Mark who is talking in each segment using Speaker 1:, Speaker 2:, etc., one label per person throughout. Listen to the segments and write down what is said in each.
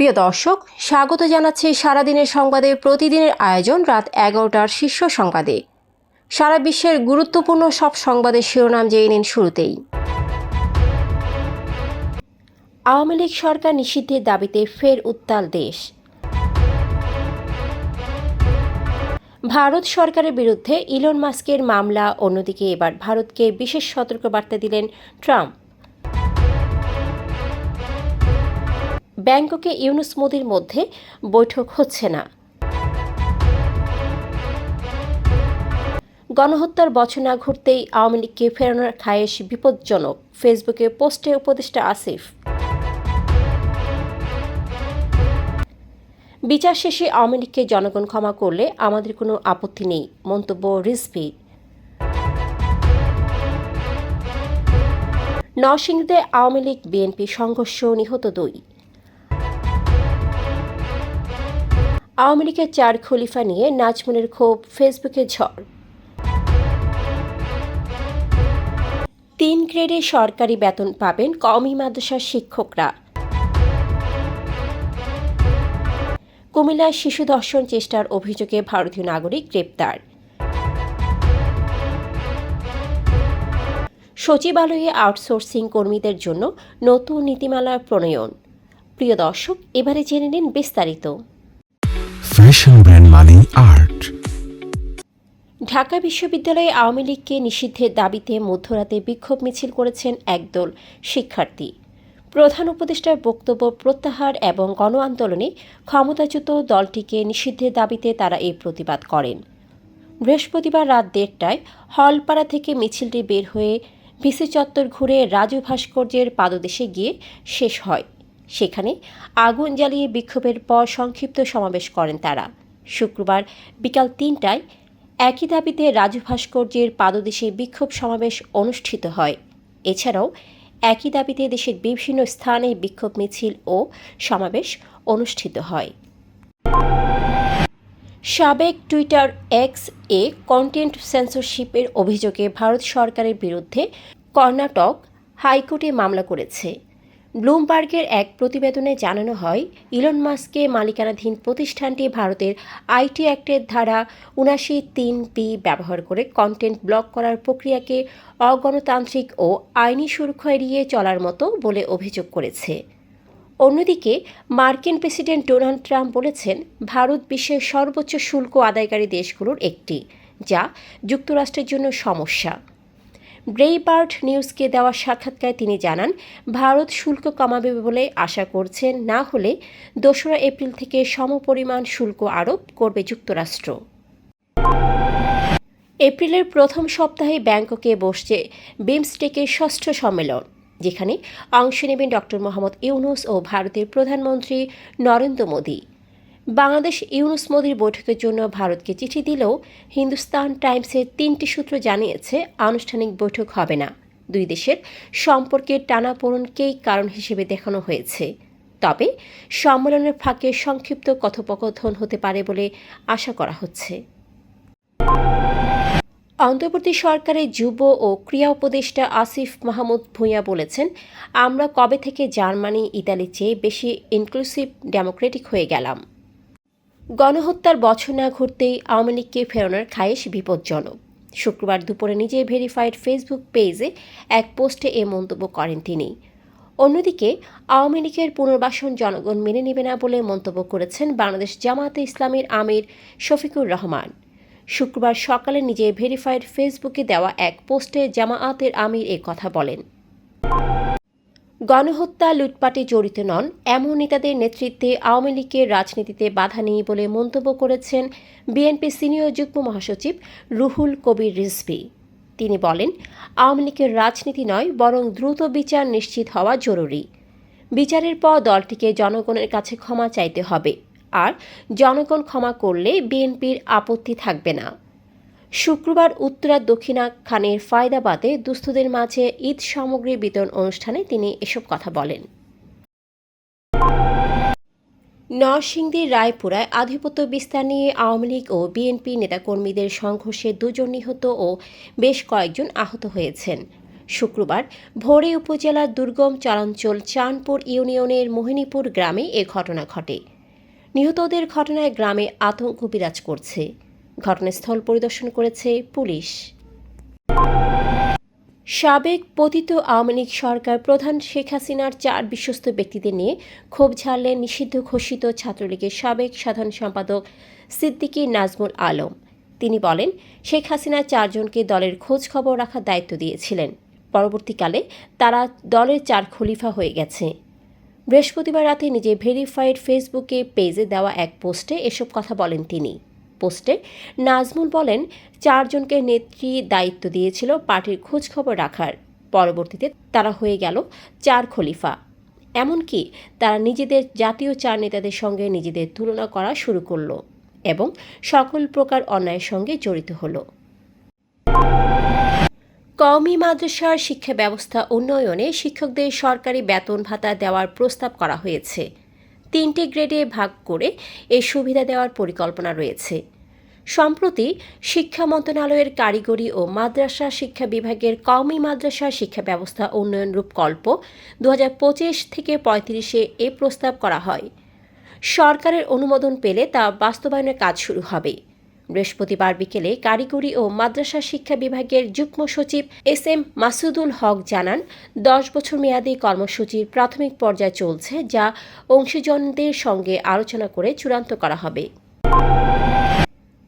Speaker 1: প্রিয় দর্শক, স্বাগত জানাচ্ছি সারাদিনের সংবাদে প্রতিদিনের আয়োজন রাত 11টার শীর্ষ সংবাদে। সারা বিশ্বের গুরুত্বপূর্ণ সব সংবাদের শিরোনাম জেনে নিন শুরুতেই। আওয়ামী লীগ সরকার নিষিদ্ধের দাবিতে ফের উত্তাল দেশ। ভারত সরকারের বিরুদ্ধে ইলন মাস্কের মামলা, অন্যদিকে এবার ভারতকে বিশেষ সতর্কবার্তা দিলেন ট্রাম্প। ব্যাংককে ইউনূস মোদির মধ্যে বৈঠক হচ্ছে না। গণহত্যার বছর না ঘুরতেই আওয়ামী লীগকে ফেরানোর খায়েশ বিপজ্জনক, ফেসবুকে পোস্টে উপদেষ্টা আসিফ। বিচার শেষে আওয়ামী লীগকে জনগণ ক্ষমা করলে আমাদের কোনো আপত্তি নেই, মন্তব্য রিজভীর। নরসিংদীতে আওয়ামী লীগ বিএনপি সংঘর্ষ, নিহত 2। আওয়ামী লীগের 4 খলিফা নিয়ে নাজমুনের ক্ষোভ, ফেসবুকে ঝড়। 3 গ্রেডে সরকারি বেতন পাবেন কওমি মাদ্রাসার শিক্ষকরা। কুমিল্লায় শিশু ধর্ষণ চেষ্টার অভিযোগে ভারতীয় নাগরিক গ্রেপ্তার। সচিবালয়ে আউটসোর্সিং কর্মীদের জন্য নতুন নীতিমালা প্রণয়ন। প্রিয় দর্শক, এবারে জেনে নিন বিস্তারিত।
Speaker 2: ফ্যাশন ব্র্যান্ড মানে আর্ট।
Speaker 1: ঢাকা বিশ্ববিদ্যালয়ে আওয়ামী লীগকে নিষিদ্ধের দাবিতে মধ্যরাতে বিক্ষোভ মিছিল করেছেন একদল শিক্ষার্থী। প্রধান উপদেষ্টার বক্তব্য প্রত্যাহার এবং গণ আন্দোলনে ক্ষমতাচ্যুত দলটিকে নিষিদ্ধের দাবিতে তারা এই প্রতিবাদ করেন। বৃহস্পতিবার রাত 1টায় হলপাড়া থেকে মিছিলটি বের হয়ে ভিসি চত্বর ঘুরে রাজু ভাস্কর্যের পাদদেশে গিয়ে শেষ হয়। সেখানে আগুন জ্বালিয়ে বিক্ষোভের পর সংক্ষিপ্ত সমাবেশ করেন তারা। শুক্রবার বিকাল 3টায় একই দাবিতে রাজু ভাস্কর্যের পাদদেশে বিক্ষোভ সমাবেশ অনুষ্ঠিত হয়। এছাড়াও একই দাবিতে দেশের বিভিন্ন স্থানে বিক্ষোভ মিছিল ও সমাবেশ অনুষ্ঠিত হয়। সাবেক টুইটার এক্স এ কন্টেন্ট সেন্সরশিপের অভিযোগে ভারত সরকারের বিরুদ্ধে কর্ণাটক হাইকোর্টে মামলা করেছে। ব্লুমবার্গের এক প্রতিবেদনে জানানো হয়, ইলন মাস্কের মালিকানাধীন প্রতিষ্ঠানটি ভারতের আইটি অ্যাক্টের ধারা ৭৯(৩)(b) ব্যবহার করে কন্টেন্ট ব্লক করার প্রক্রিয়াকে অগণতান্ত্রিক ও আইনি সুরক্ষা এড়িয়ে চলার মতো বলে অভিযোগ করেছে। অন্যদিকে মার্কিন প্রেসিডেন্ট ডোনাল্ড ট্রাম্প বলেছেন, ভারত বিশ্বের সর্বোচ্চ শুল্ক আদায়কারী দেশগুলোর একটি, যা যুক্তরাষ্ট্রের জন্য সমস্যা। ব্রেইটবার্ট নিউজকে দেওয়া সাক্ষাৎকারে তিনি জানান, ভারত শুল্ক কমাবে বলে আশা করছেন, না হলে ২রা এপ্রিল থেকে সমপরিমাণ শুল্ক আরোপ করবে যুক্তরাষ্ট্র। এপ্রিলের প্রথম সপ্তাহে ব্যাংককে বসছে বিমস্টেকের ৬ষ্ঠ সম্মেলন, যেখানে অংশ নেবেন ডক্টর মোহাম্মদ ইউনূস ও ভারতের প্রধানমন্ত্রী নরেন্দ্র মোদি। বাংলাদেশ ইউনূস মোদির বৈঠকের জন্য ভারতকে চিঠি দিলেও হিন্দুস্তান টাইমসের 3টি সূত্র জানিয়েছে, আনুষ্ঠানিক বৈঠক হবে না। দুই দেশের সম্পর্কের টানাপোড়েনকেই কারণ হিসেবে দেখানো হয়েছে। তবে সম্মেলনের ফাঁকে সংক্ষিপ্ত কথোপকথন হতে পারে বলে আশা করা হচ্ছে। অন্তর্বর্তী সরকারের যুব ও ক্রীড়া উপদেষ্টা আসিফ মাহমুদ ভূঁইয়া বলেছেন, আমরা কবে থেকে জার্মানি, ইতালির চেয়ে বেশি ইনক্লুসিভ ডেমোক্রেটিক হয়ে গেলাম। গণহত্যার বছর না ঘুরতেই আওয়ামী লীগকে ফেরানোর খায়েশ বিপজ্জনক। শুক্রবার দুপুরে নিজের ভেরিফাইড ফেসবুক পেজে এক পোস্টে এ মন্তব্য করেন তিনি। অন্যদিকে আওয়ামী লীগের পুনর্বাসন জনগণ মেনে নেবে না বলে মন্তব্য করেছেন বাংলাদেশ জামায়াতে ইসলামীর আমির শফিকুর রহমান। শুক্রবার সকালে নিজের ভেরিফাইড ফেসবুকে দেওয়া এক পোস্টে জামায়াতের আমির এ কথা বলেন। গণহত্যা, লুটপাটে জড়িত নন এমন নেতাদের নেতৃত্বে আওয়ামী লীগের রাজনীতিতে বাধা নেই বলে মন্তব্য করেছেন বিএনপি সিনিয়র যুগ্ম মহাসচিব রুহুল কবির রিজভী। তিনি বলেন, আওয়ামী লীগের রাজনীতি নয়, বরং দ্রুত বিচার নিশ্চিত হওয়া জরুরি। বিচারের পর দলটিকে জনগণের কাছে ক্ষমা চাইতে হবে, আর জনগণ ক্ষমা করলে বিএনপির আপত্তি থাকবে না। শুক্রবার উত্তরা দক্ষিণা খানের ফায়দাবাদে দুস্থদের মাঝে ঈদ সামগ্রী বিতরণ অনুষ্ঠানে তিনি এসব কথা বলেন। নরসিংদীর রায়পুরায় আধিপত্য বিস্তার নিয়ে আওয়ামী লীগ ও বিএনপি নেতাকর্মীদের সংঘর্ষে 2 জন নিহত ও বেশ কয়েকজন আহত হয়েছেন। শুক্রবার ভোরে উপজেলার দুর্গম চরাঞ্চল চাঁদপুর ইউনিয়নের মোহিনীপুর গ্রামে এ ঘটনা ঘটে। নিহতদের ঘটনায় গ্রামে আতঙ্ক বিরাজ করছে। ঘটনাস্থল পরিদর্শন করেছে পুলিশ। সাবেক পতিত আওয়ামী লীগ সরকার প্রধান শেখ হাসিনার 4 বিশ্বস্ত ব্যক্তিদের নিয়ে ক্ষোভ ঝাড়লেন নিষিদ্ধ ঘোষিত ছাত্রলীগের সাবেক সাধারণ সম্পাদক সিদ্দিকী নাজমুল আলম। তিনি বলেন, শেখ হাসিনা 4 জনকে দলের খোঁজ খবর রাখার দায়িত্ব দিয়েছিলেন। পরবর্তীকালে তারা দলের 4 খলিফা হয়ে গেছে। বৃহস্পতিবার রাতে নিজে ভেরিফাইড ফেসবুকে পেজে দেওয়া এক পোস্টে এসব কথা বলেন তিনি। পোস্টে নাজমুল বলেন, 4 জনকে নেত্রী দায়িত্ব দিয়েছিল পার্টির খোঁজ খবর রাখার। পরবর্তীতে তারা হয়ে গেল 4 খলিফা। এমনকি তারা নিজেদের জাতীয় 4 নেতাদের সঙ্গে নিজেদের তুলনা করা শুরু করল এবং সকল প্রকার অন্যায়ের সঙ্গে জড়িত হলো। কওমি মাদ্রাসার শিক্ষা ব্যবস্থা উন্নয়নে শিক্ষকদের সরকারি বেতন ভাতা দেওয়ার প্রস্তাব করা হয়েছে। 3টে গ্রেডে ভাগ করে এই সুবিধা দেওয়ার পরিকল্পনা রয়েছে। সম্প্রতি শিক্ষা মন্ত্রণালয়ের কারিগরি ও মাদ্রাসা শিক্ষা বিভাগের কওমি মাদ্রাসা শিক্ষা ব্যবস্থা উন্নয়ন রূপকল্প 2025 থেকে 35-এ এ প্রস্তাব করা হয়। সরকারের অনুমোদন পেলে তা বাস্তবায়নের কাজ শুরু হবে। বৃহস্পতিবার বিকেলে কারিগরি ও মাদ্রাসা শিক্ষা বিভাগের যুগ্ম সচিব SM মাসুদুল হক জানান, 10 বছর মেয়াদী কর্মসূচির প্রাথমিক পর্যায় চলছে, যা অংশীজনদের সঙ্গে আলোচনা করে চূড়ান্ত করা হবে।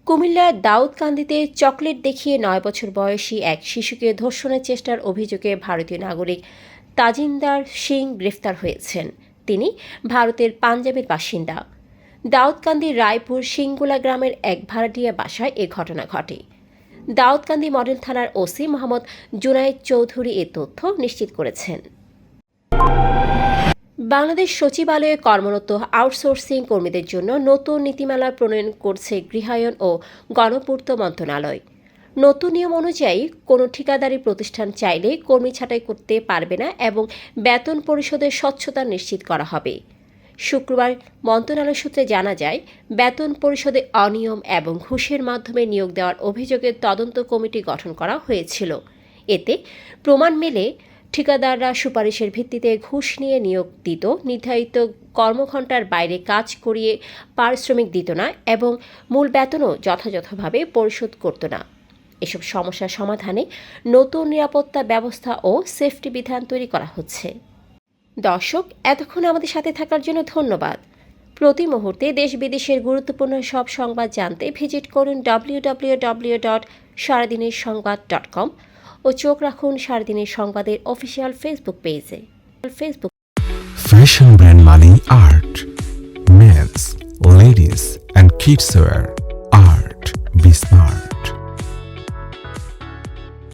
Speaker 1: কুমিল্লার দাউদকান্দিতে চকলেট দেখিয়ে 9 বছর বয়সী এক শিশুকে ধর্ষণের চেষ্টার অভিযোগে ভারতীয় নাগরিক তাজিন্দার সিং গ্রেফতার হয়েছেন। তিনি ভারতের পাঞ্জাবের বাসিন্দা। দাউদকান্দির রায়পুর সিঙ্গুলা গ্রামের এক ভাড়াটিয়া বাসায় এ ঘটনা ঘটে। দাউদকান্দি মডেল থানার ওসি মোহাম্মদ জুনায়েদ চৌধুরী এ তথ্য নিশ্চিত করেছেন। বাংলাদেশ সচিবালয়ে কর্মরত আউটসোর্সিং কর্মীদের জন্য নতুন নীতিমালা প্রণয়ন করছে গৃহায়ন ও গণপূর্ত মন্ত্রণালয়। নতুন নিয়ম অনুযায়ী কোনো ঠিকাদারি প্রতিষ্ঠান চাইলে কর্মী ছাঁটাই করতে পারবে না এবং বেতন পরিশোধের স্বচ্ছতা নিশ্চিত করা হবে। শুক্রবার মন্ত্রণালয় সূত্রে জানা যায়, বেতন পরিশোধে অনিয়ম এবং ঘুষের মাধ্যমে নিয়োগ দেওয়ার অভিযোগে তদন্ত কমিটি গঠন করা হয়েছিল। এতে প্রমাণ মেলে ঠিকাদাররা সুপারিশের ভিত্তিতে ঘুষ নিয়ে নিয়োগ দিত, নির্ধারিত কর্মঘণ্টার বাইরে কাজ করিয়ে পারিশ্রমিক দিত না এবং মূল বেতনও যথাযথভাবে পরিশোধ করত না। এসব সমস্যার সমাধানে নতুন নিরাপত্তা ব্যবস্থা ও সেফটি বিধান তৈরি করা হচ্ছে। দর্শক, এতক্ষণ আমাদের সাথে থাকার জন্য ধন্যবাদ। প্রতি মুহূর্তে দেশ বিদেশের গুরুত্বপূর্ণ সব সংবাদ জানতে ভিজিট করুন www.সারাদিনেরসংবাদ.com ও চোখ রাখুন সারাদিনের সংবাদের অফিসিয়াল ফেসবুক পেজে।
Speaker 2: Fashion brand Money Art. Men's, ladies and kids wear.